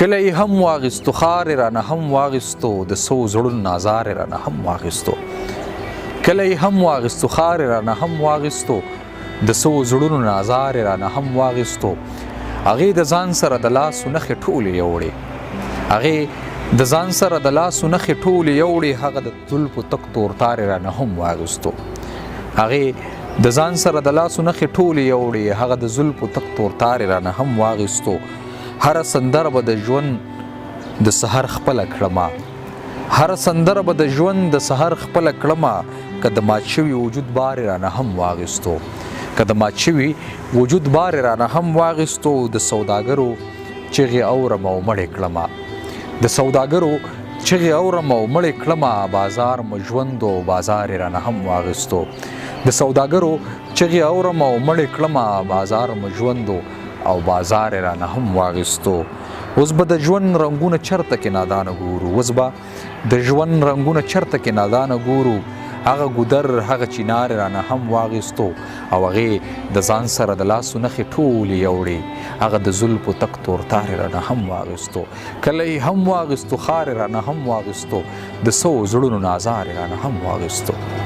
کله یې هم واغستو خار رانه هم واغستو د سو زړونو نازار رانه هم واغستو کله یې هم واغستو خار رانه هم واغستو د سو زړونو نازار رانه هم واغستو هغې د ځان سره د لاسو نښې ټولې یوړې هغې د ځان سره د لاسو نښې ټولې یوړې هغه د زلفو تک تورتارې رانه هم واغستو هغې د ځان سره د لاسو نښې ټولې یوړې هغه د زلفو تک تورتارې رانه هم واغستو هره سندره به د ژوند د سحر خپله کړمه هره سندره به د ژوند د سحر خپله کړمه که د مات شوي وجود بار رانه هم واغستو که د مات شوي وجود بار رانه هم واغستو د سوداګرو چغې اورم او مړې کړمه د سوداګرو چغې اورم او مړې کړمه بازار مو ژوند او بازار رانه هم واغستو د سوداګرو چغې اورم او مړې کړمه بازار مو ژوند او بازار رانه هم واغستو اوس به د ژوند رنګونه چرته کې نادانه ګورو اوس به د ژوند رنګونه چرته کې نادانه ګورو هغه ګودر هغه چینار رانه هم واغستو او هغې د ځان سره د لاسو نښې ټولې یوړې هغه د زلفو تک تورتارې رانه هم واغستو کله یې هم واغستو خارې رانه هم واغستو د سو زړونو نازارې رانه هم واغستو